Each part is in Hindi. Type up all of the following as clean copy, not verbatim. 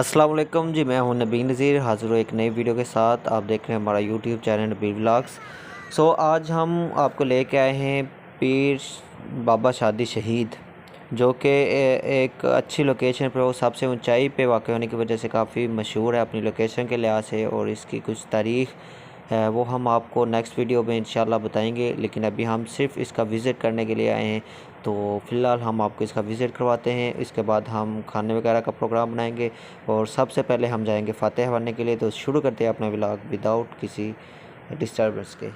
अस्सलाम वालेकुम जी, मैं हूं नबी नज़ीर, हाज़िर हूँ एक नई वीडियो के साथ। आप देख रहे हैं हमारा यूट्यूब चैनल नबी व्लॉग्स। आज हम आपको लेके आए हैं पीर बाबा शादी शहीद, जो कि एक अच्छी लोकेशन पर वो सबसे ऊंचाई पे वाक़ होने की वजह से काफ़ी मशहूर है अपनी लोकेशन के लिहाज से, और इसकी कुछ तारीख़ है वो हम आपको नेक्स्ट वीडियो में इंशाल्लाह बताएंगे। लेकिन अभी हम सिर्फ इसका विज़िट करने के लिए आए हैं, तो फ़िलहाल हम आपको इसका विज़िट करवाते हैं। इसके बाद हम खाने वगैरह का प्रोग्राम बनाएंगे और सबसे पहले हम जाएंगे फ़ातिहा भरने के लिए। तो शुरू करते हैं अपना व्लॉग विदाउट किसी डिस्टर्बेंस के।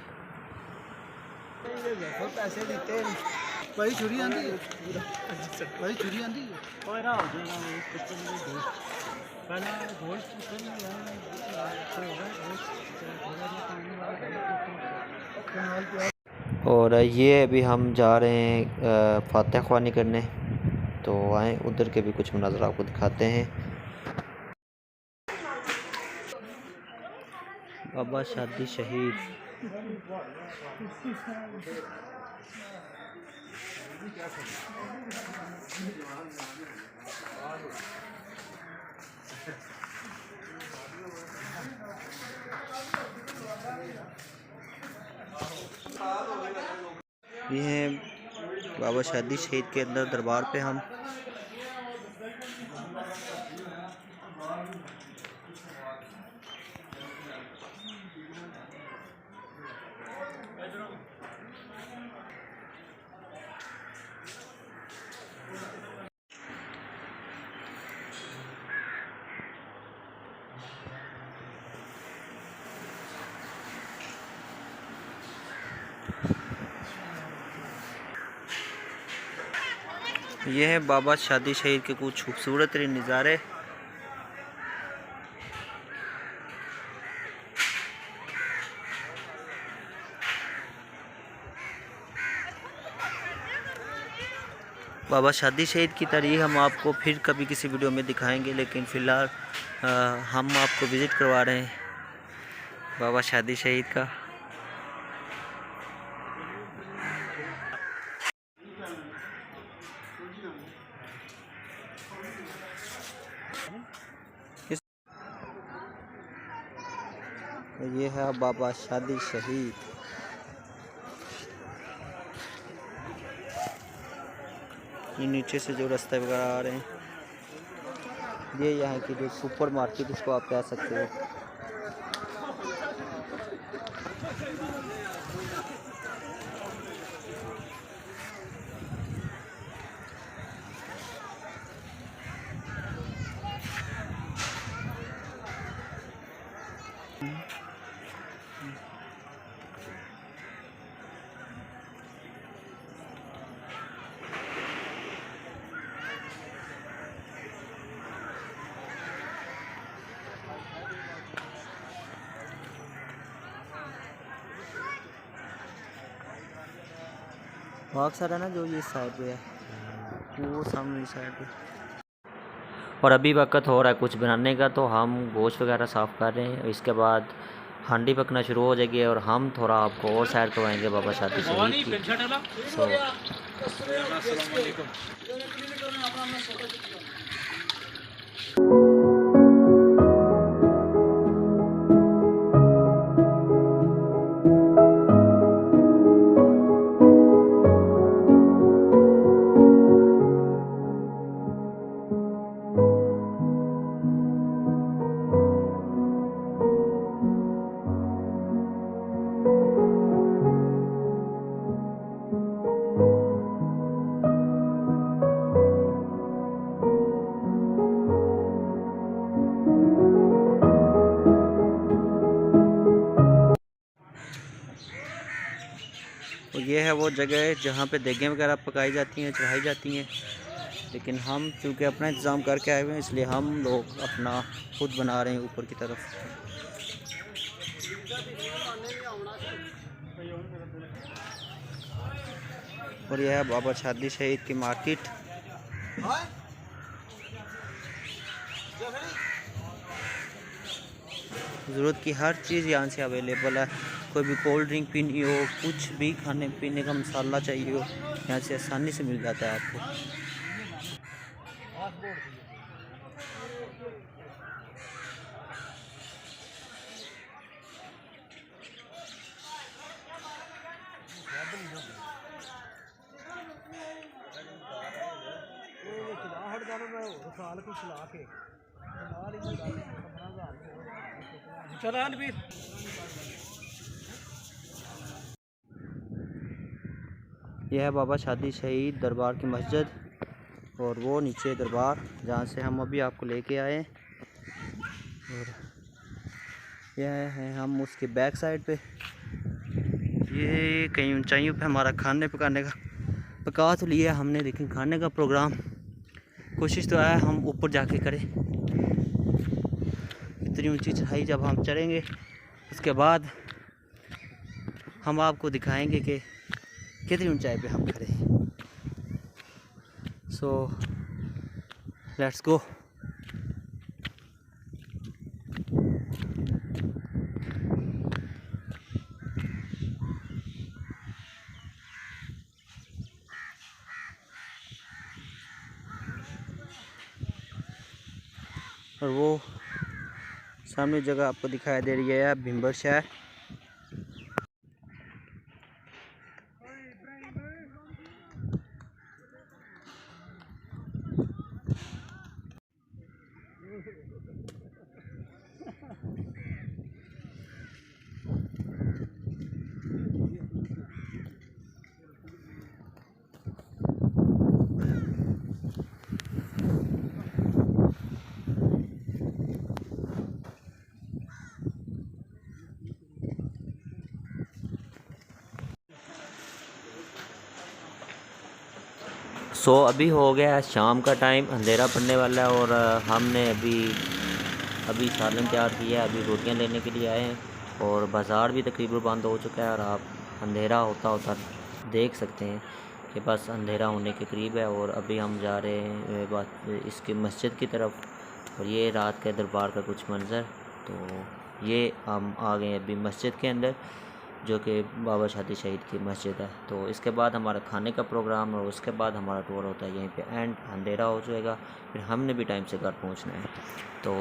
और ये अभी हम जा रहे हैं फ़ातिहा ख़वानी करने, तो आए उधर के भी कुछ मनाज़र आपको दिखाते हैं। बाबा शादी शहीद। ये हैं बाबा शादी शहीद के अंदर दरबार पे हम। ये है बाबा शादी शहीद के कुछ खूबसूरत नज़ारे। बाबा शादी शहीद की तारीख हम आपको फिर कभी किसी वीडियो में दिखाएंगे, लेकिन फ़िलहाल हम आपको विज़िट करवा रहे हैं बाबा शादी शहीद का। ये है बाबा शादी शहीद। ये नीचे से जो रास्ते वगैरह आ रहे हैं, ये यहाँ की जो सुपर मार्केट इसको आप कह सकते हो। भाग सारा ना जो ये साइड पे है, वो सामने साइड पे। और अभी वक्त हो रहा है कुछ बनाने का, तो हम गोश्त वगैरह साफ़ कर रहे हैं। इसके बाद हांडी पकना शुरू हो जाएगी और हम थोड़ा आपको और साइड करवाएंगे बाबा शादी शहीद की। तो ये है वो जगह जहाँ पे देगें वगैरह पकाई जाती हैं, चढ़ाई जाती हैं। लेकिन हम चूँकि अपना इंतज़ाम करके आए हुए हैं, इसलिए हम लोग अपना खुद बना रहे हैं ऊपर की तरफ। और यह है बाबा शादी शहीद की मार्केट। ज़रूरत की हर चीज़ यहाँ से अवेलेबल है। कोई भी कोल्ड ड्रिंक पीनी हो, कुछ भी खाने पीने का मसाला चाहिए हो, यहाँ से आसानी से मिल जाता है आपको। यह है बाबा शादी शहीद दरबार की मस्जिद और वो नीचे दरबार जहाँ से हम अभी आपको लेके आए। और यह है हम उसके बैक साइड पे। ये कहीं ऊंचाइयों पे हमारा खाने पकाने का पका तो लिया हमने, लेकिन खाने का प्रोग्राम कोशिश तो है हम ऊपर जाके करें। इतनी ऊंची चढ़ाई जब हम चढ़ेंगे उसके बाद हम आपको दिखाएंगे कि कितनी ऊंचाई पे हम खड़े हैं। So let's go. और वो सामने जगह आपको दिखाई दे रही है भिंबर शहर। सो अभी हो गया है शाम का टाइम, अंधेरा पड़ने वाला है और हमने अभी सालन तैयार किया है। अभी रोटियां लेने के लिए आए हैं और बाज़ार भी तकरीबन बंद हो चुका है और आप अंधेरा होता होता देख सकते हैं कि बस अंधेरा होने के करीब है। और अभी हम जा रहे हैं बात इसके मस्जिद की तरफ और ये रात के दरबार का कुछ मंज़र। तो ये हम आ गए अभी मस्जिद के अंदर, जो कि बाबा शादी शहीद की मस्जिद है। तो इसके बाद हमारा खाने का प्रोग्राम और उसके बाद हमारा टूर होता है यहीं पे एंड। अंधेरा हो जाएगा फिर हमने भी टाइम से घर पहुंचना है। तो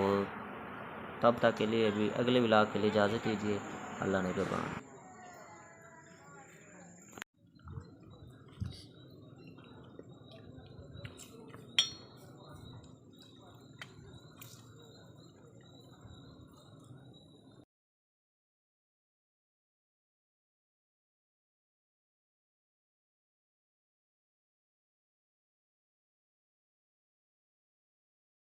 तब तक के लिए अभी अगले व्लॉग के लिए इजाज़त दीजिए। अल्लाह ने के बाद।